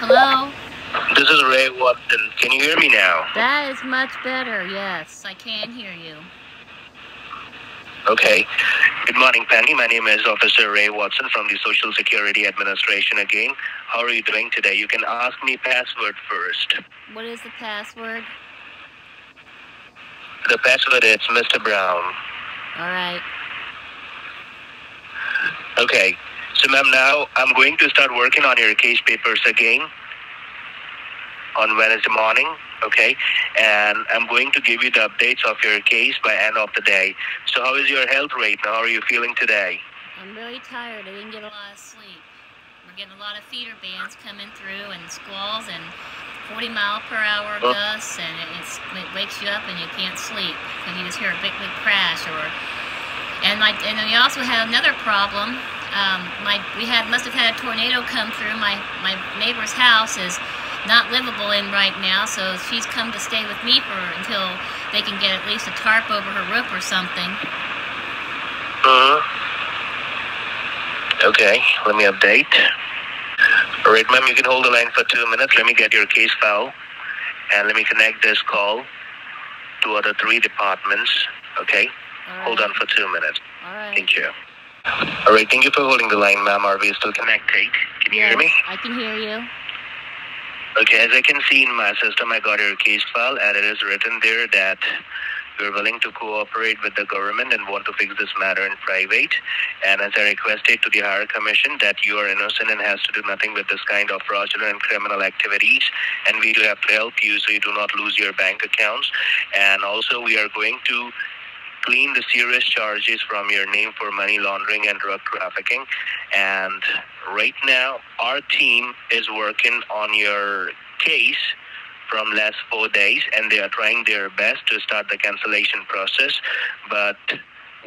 Hello? This is Ray Watson. Can you hear me now? That is much better. Yes, I can hear you. Okay. Good morning, Penny. My name is Officer Ray Watson from the Social Security Administration again. How are you doing today? You can ask me password first. What is the password? The password is Mr. Brown. All right. Okay. So, ma'am, now I'm going to start working on your case papers again on Wednesday morning, okay? And I'm going to give you the updates of your case by end of the day. So how is your health right now? How are you feeling today? I'm really tired. I didn't get a lot of sleep. We're getting a lot of feeder bands coming through and squalls and 40-mile-per-hour gusts, and it wakes you up and you can't sleep because you just hear a big crash. And we also have another problem. We must have had a tornado come through. My neighbor's house is not livable in right now, so she's come to stay with me until they can get at least a tarp over her roof or something. Okay, let me update. All right, ma'am, you can hold the line for 2 minutes. Let me get your case file, and let me connect this call to other 3 departments. Okay, hold on for 2 minutes. All right. Thank you. All right, thank you for holding the line, ma'am. Are we still connected? Can you hear me? I can hear you. Okay, as I can see in my system, I got your case file, and it is written there that you're willing to cooperate with the government and want to fix this matter in private. And as I requested to the higher commission that you are innocent and has to do nothing with this kind of fraudulent and criminal activities, and we do have to help you so you do not lose your bank accounts. And also, we are going to clean the serious charges from your name for money laundering and drug trafficking. And right now, our team is working on your case from last 4 days, and they are trying their best to start the cancellation process. But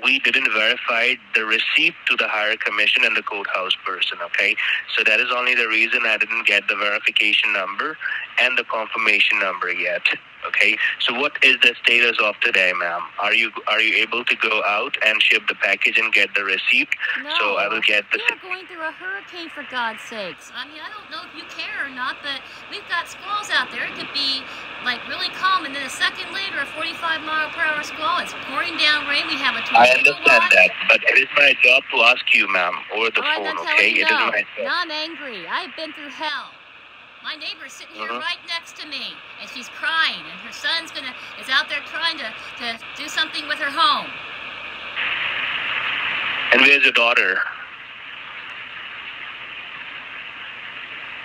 we didn't verify the receipt to the higher commission and the courthouse person, okay? So that is only the reason I didn't get the verification number and the confirmation number yet. Okay, so what is the status of today, ma'am? Are you able to go out and ship the package and get the receipt? No, so I will get the. We are going through a hurricane, for God's sakes. I mean, I don't know if you care or not, but we've got squalls out there. It could be like really calm, and then a second later, a 45-mile-per-hour squall. It's pouring down rain. We have a tornado. I understand that, but it is my job to ask you, ma'am, over the phone. Okay, it is my job. Now I'm angry. I've been through hell. My neighbor's sitting here right next to me, and she's crying, and her son's is out there trying to do something with her home. And where's your daughter?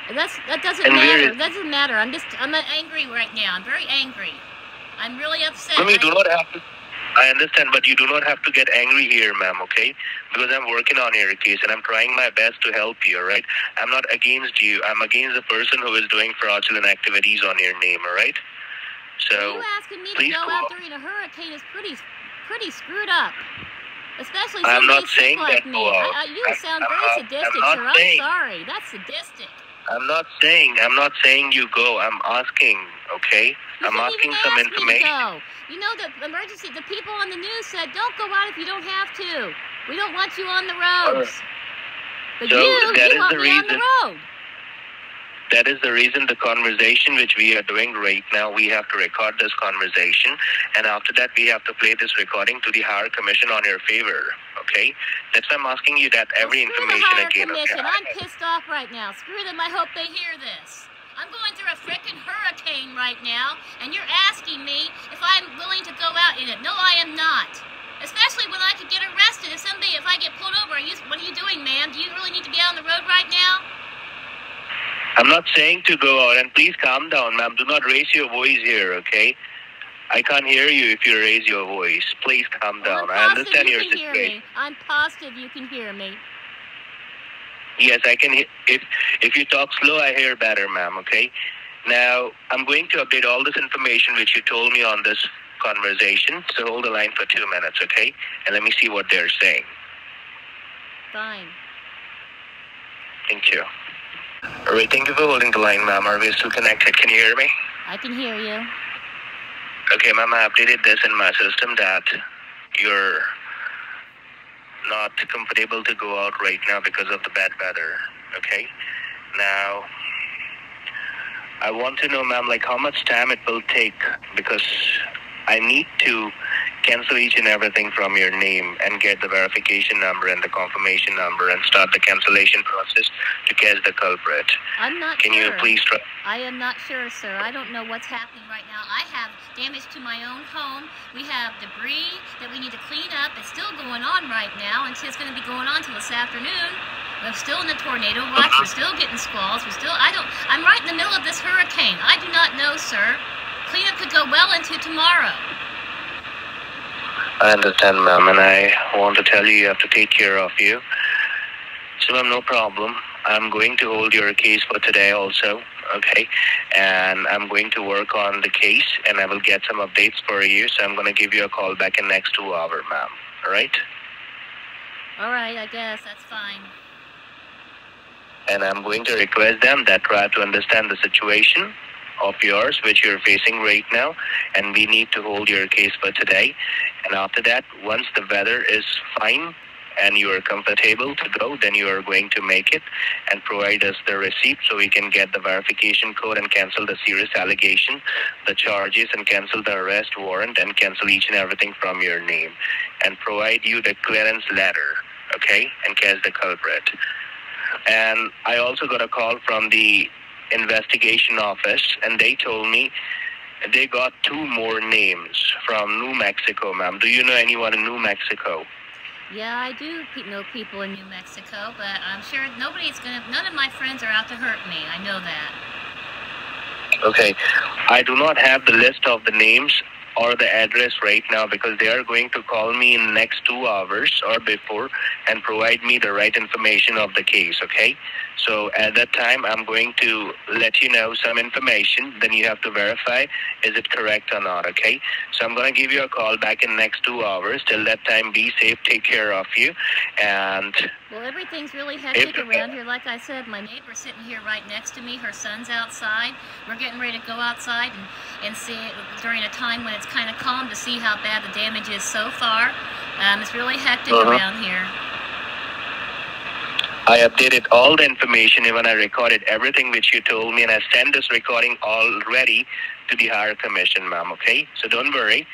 That doesn't matter. That doesn't matter. I'm angry right now. I'm very angry. I'm really upset. You do not have to. I understand, but you do not have to get angry here, ma'am, okay? Because I'm working on your case, and I'm trying my best to help you, all right? I'm not against you. I'm against the person who is doing fraudulent activities on your name, all right? So, you asking me to go out during a hurricane is pretty screwed up. Especially somebody sick like me. You sound very sadistic, sir. I'm sorry. That's sadistic. I'm not saying you go. I'm asking, okay? I'm asking some information. You know, the people on the news said, don't go out if you don't have to. We don't want you on the roads. But so you want me on the road. That is the reason the conversation which we are doing right now, we have to record this conversation. And after that, we have to play this recording to the higher commission on your favor, okay? That's why I'm asking you that every information again. Okay? I'm pissed off right now. Screw them. I hope they hear this. I'm going through a frickin' hurricane right now, and you're asking me if I'm willing to go out in it. No, I am not. Especially when I could get arrested. If I get pulled over, what are you doing, ma'am? Do you really need to be on the road right now? I'm not saying to go out, and please calm down, ma'am. Do not raise your voice here, okay? I can't hear you if you raise your voice. Please calm down. I understand your situation. I'm positive you can hear me. Yes, I can hear. If you talk slow, I hear better, ma'am, okay? Now, I'm going to update all this information which you told me on this conversation. So hold the line for 2 minutes, okay? And let me see what they're saying. Fine. Thank you. All right, thank you for holding the line, ma'am. Are we still connected? Can you hear me? I can hear you. Okay, ma'am, I updated this in my system that you're not comfortable to go out right now because of the bad weather, okay? Now, I want to know, ma'am, like how much time it will take, because I need to cancel each and everything from your name and get the verification number and the confirmation number and start the cancellation process to catch the culprit. I'm not Can sure. you please try? I am not sure, sir. I don't know what's happening right now. I have damage to my own home. We have debris that we need to clean up. It's still going on right now, and it's going to be going on till this afternoon. We're still in the tornado watch. We're still getting squalls. I'm right in the middle of this hurricane. I do not know, sir. Cleanup could go well into tomorrow. I understand, ma'am, and I want to tell you have to take care of you. So, ma'am, no problem. I'm going to hold your case for today also, okay? And I'm going to work on the case, and I will get some updates for you. So I'm going to give you a call back in next 2 hours, ma'am. All right? All right, I guess. That's fine. And I'm going to request them that try to understand the situation of yours, which you're facing right now, and we need to hold your case for today. And after that, once the weather is fine and you are comfortable to go, then you are going to make it and provide us the receipt so we can get the verification code and cancel the serious allegation, the charges, and cancel the arrest warrant and cancel each and everything from your name and provide you the clearance letter, okay, and catch the culprit. And I also got a call from the investigation office, and they told me they got 2 more names from New Mexico, ma'am. Do you know anyone in New Mexico? Yeah, I do know people in New Mexico, but I'm sure none of my friends are out to hurt me. I know that. Okay. I do not have the list of the names or the address right now because they are going to call me in the next 2 hours or before and provide me the right information of the case, okay? So at that time, I'm going to let you know some information. Then you have to verify, is it correct or not, okay? So I'm going to give you a call back in the next 2 hours. Till that time, be safe, take care of you. And well, everything's really hectic around here. Like I said, my neighbor's sitting here right next to me. Her son's outside. We're getting ready to go outside and see it during a time when it's kind of calm to see how bad the damage is so far. It's really hectic around here. I updated all the information, even I recorded everything which you told me, and I sent this recording already to the higher commission, ma'am, okay? So don't worry.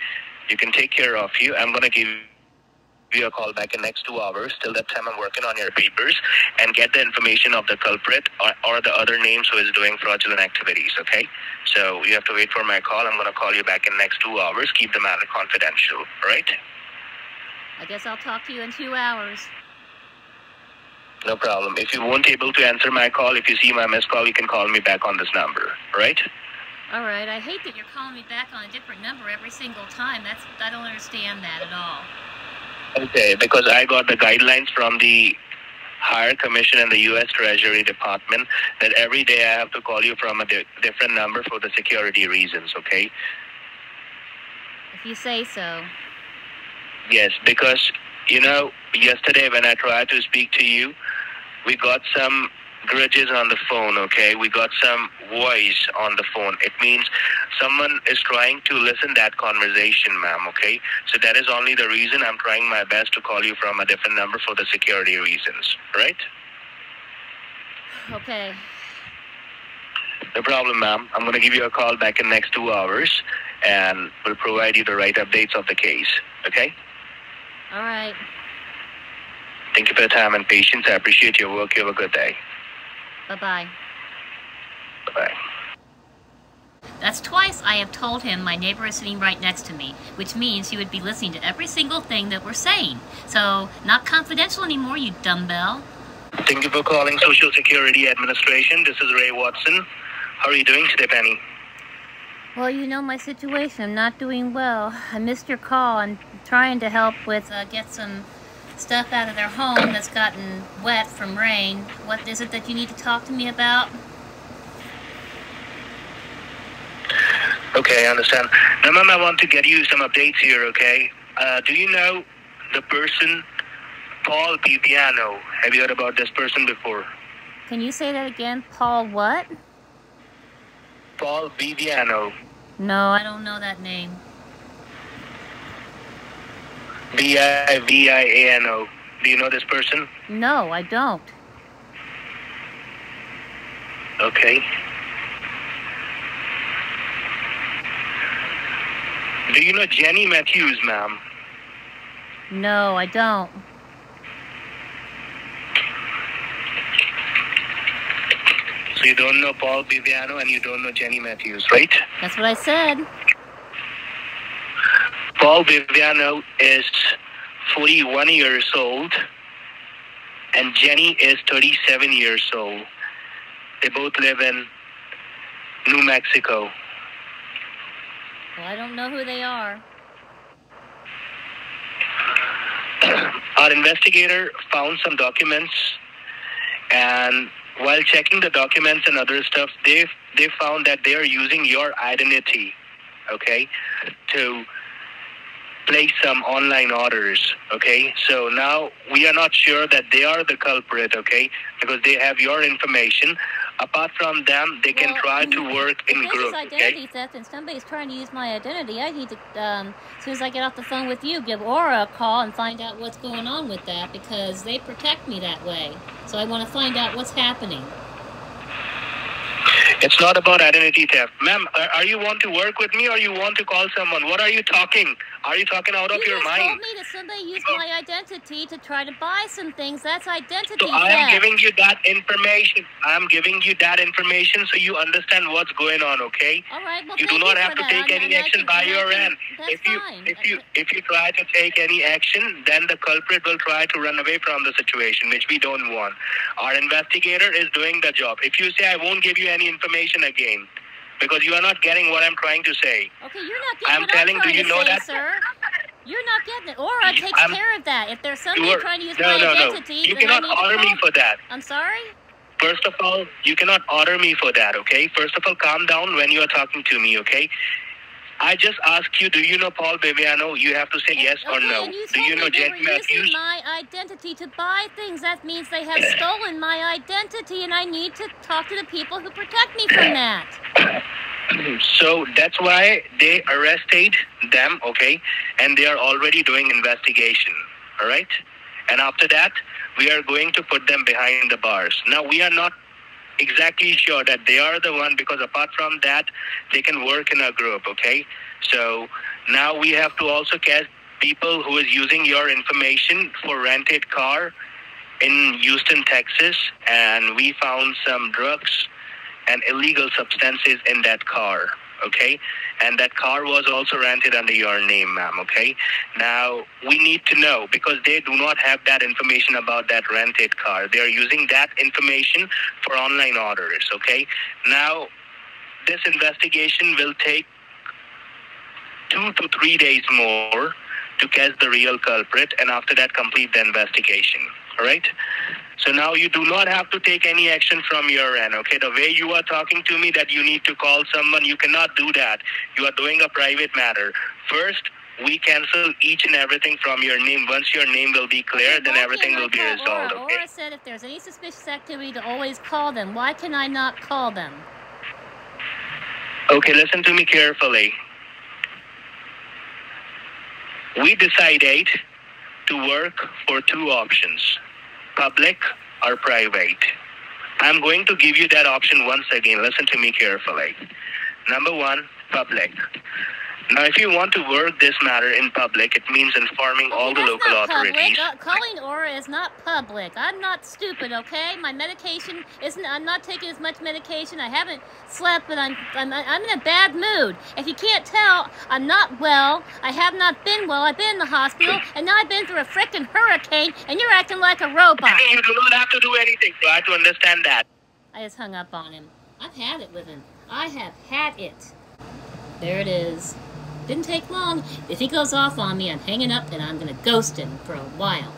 You can take care of you. I'm going to give you a call back in next 2 hours. Till that time, I'm working on your papers and get the information of the culprit or the other names who is doing fraudulent activities, okay? So you have to wait for my call. I'm going to call you back in next 2 hours. Keep the matter confidential, all right? I guess I'll talk to you in 2 hours. No problem. If you won't able to answer my call, if you see my missed call, you can call me back on this number, all right? All right. I hate that you're calling me back on a different number every single time. I don't understand that at all. Okay, because I got the guidelines from the higher commission and the U.S. Treasury Department that every day I have to call you from a different number for the security reasons, okay? If you say so. Yes, because, you know, yesterday when I tried to speak to you, we got some grudges on the phone, okay? We got some voice on the phone. It means someone is trying to listen that conversation, ma'am, okay? So that is only the reason I'm trying my best to call you from a different number for the security reasons, right? Okay. No problem, ma'am. I'm going to give you a call back in next 2 hours, and we'll provide you the right updates of the case, okay? All right. Thank you for your time and patience. I appreciate your work. You have a good day. Bye-bye. Bye-bye. That's twice I have told him my neighbor is sitting right next to me, which means he would be listening to every single thing that we're saying. So, not confidential anymore, you dumbbell. Thank you for calling Social Security Administration. This is Ray Watson. How are you doing today, Penny? Well, you know my situation. I'm not doing well. I missed your call. I'm trying to help with get some stuff out of their home that's gotten wet from rain. What is it that you need to talk to me about? Okay, I understand. Now, ma'am, I want to get you some updates here, okay? Do you know the person, Paul Bibiano? Have you heard about this person before? Can you say that again? Paul what? Paul Bibiano. No, I don't know that name. Biviano. Do you know this person? No, I don't. Okay. Do you know Jenny Matthews, ma'am? No, I don't. So you don't know Paul Biviano and you don't know Jenny Matthews, right? That's what I said. Paul Biviano is 41 years old and Jenny is 37 years old. They both live in New Mexico. Well, I don't know who they are. Our investigator found some documents, and while checking the documents and other stuff, they found that they are using your identity, okay, to place some online orders, okay? So now we are not sure that they are the culprit, okay, because they have your information. Apart from them, they can try to work in groups, okay? If this is identity theft and somebody's trying to use my identity, I need to, as soon as I get off the phone with you, give Aura a call and find out what's going on with that, because they protect me that way. So I want to find out what's happening. It's not about identity theft. Ma'am, are you want to work with me or you want to call someone? What are you talking? Are you talking out of your mind? You told me that somebody used my identity to try to buy some things. That's identity theft. So I am giving you that information. I am giving you that information so you understand what's going on, okay? All right, well, you do not have to take any action by your end. If you try to take any action, then the culprit will try to run away from the situation, which we don't want. Our investigator is doing the job. If you say I won't give you any information again, because you are not getting what I'm trying to say. Okay, you're not getting what I'm trying to say, sir. You're not getting it. Aura takes care of that. If there's somebody trying to use my identity, you cannot order me for that. I'm sorry? First of all, you cannot order me for that, okay? First of all, calm down when you are talking to me, okay? I just asked you, do you know Paul Biviano? You have to say yes or no. Do you know Jenny Matthews? Using my identity to buy things. That means they have stolen my identity, and I need to talk to the people who protect me from that. So that's why they arrested them, okay? And they are already doing investigation, all right? And after that, we are going to put them behind the bars. Now, we are not exactly sure that they are the one, because apart from that, they can work in a group, okay? So now we have to also catch people who is using your information for rented car in Houston, Texas, and we found some drugs and illegal substances in that car, okay? And that car was also rented under your name, ma'am, okay? Now, we need to know, because they do not have that information about that rented car. They are using that information for online orders, okay? Now, this investigation will take 2 to 3 days more to catch the real culprit, and after that, complete the investigation, all right? So now you do not have to take any action from your end, okay? The way you are talking to me that you need to call someone, you cannot do that. You are doing a private matter. First, we cancel each and everything from your name. Once your name will be clear, then everything will be resolved, okay? Aura said if there's any suspicious activity to always call them. Why can I not call them? Okay, listen to me carefully. We decided to work for 2 options. Public or private. I'm going to give you that option once again. Listen to me carefully. Number 1, public. Now, if you want to work this matter in public, it means informing all the local authorities. Calling Aura is not public. I'm not stupid, okay? My medication isn't. I'm not taking as much medication. I haven't slept, but I'm in a bad mood. If you can't tell, I'm not well. I have not been well. I've been in the hospital, and now I've been through a frickin' hurricane, and you're acting like a robot. You do not have to do anything. Try to understand that. I just hung up on him. I've had it with him. I have had it. There it is. Didn't take long. If he goes off on me, I'm hanging up and I'm going to ghost him for a while.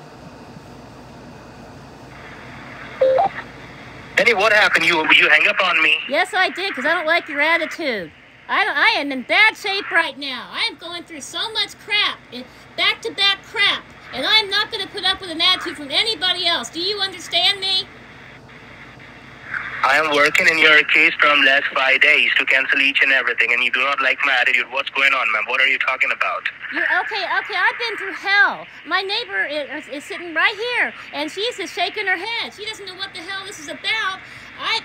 Benny, what happened? You hang up on me? Yes, I did, because I don't like your attitude. I am in bad shape right now. I am going through so much crap, back-to-back crap, and I'm not going to put up with an attitude from anybody else. Do you understand me? I am working in your case from last 5 days to cancel each and everything, and you do not like my attitude. What's going on, ma'am? What are you talking about? Okay, I've been through hell. My neighbor is sitting right here, and she's just shaking her head. She doesn't know what the hell this is about. I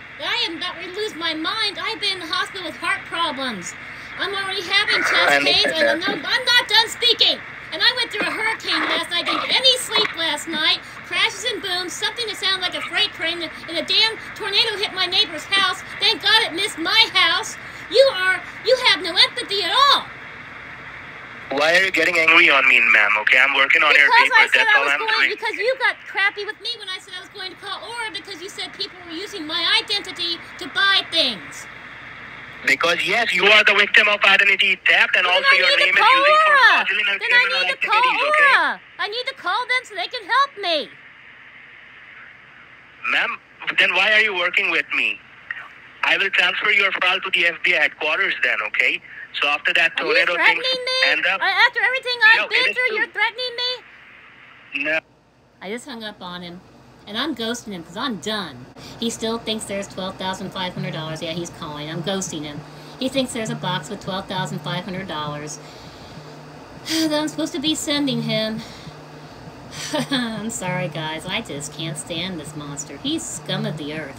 am about to lose my mind. I've been in the hospital with heart problems. I'm already having chest pains, and I'm not done speaking. And I went through a hurricane last night, didn't get any sleep last night. Crashes and booms, something that sounded like a freight train, and a damn tornado hit my neighbor's house. Thank God it missed my house. You have no empathy at all. Why are you getting angry on me, ma'am? Okay, I'm working on your paper. That's all I'm doing. Because you got crappy with me when I said I was going to call Aura because you said people were using my identity to buy things. Because yes, you are the victim of identity theft, and also your name is using for fraudulent and criminal activities. Okay. I need to call them so they can help me. Ma'am, then why are you working with me? I will transfer your file to the FBI headquarters then, okay? So after that tornado things end up... After everything I've been through, you're threatening me? No. I just hung up on him, and I'm ghosting him because I'm done. He still thinks there's $12,500. Yeah, he's calling. I'm ghosting him. He thinks there's a box with $12,500 that I'm supposed to be sending him. I'm sorry, guys. I just can't stand this monster. He's scum of the earth.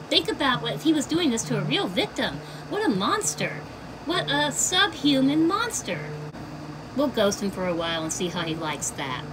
Think about what if he was doing this to a real victim. What a monster. What a subhuman monster. We'll ghost him for a while and see how he likes that.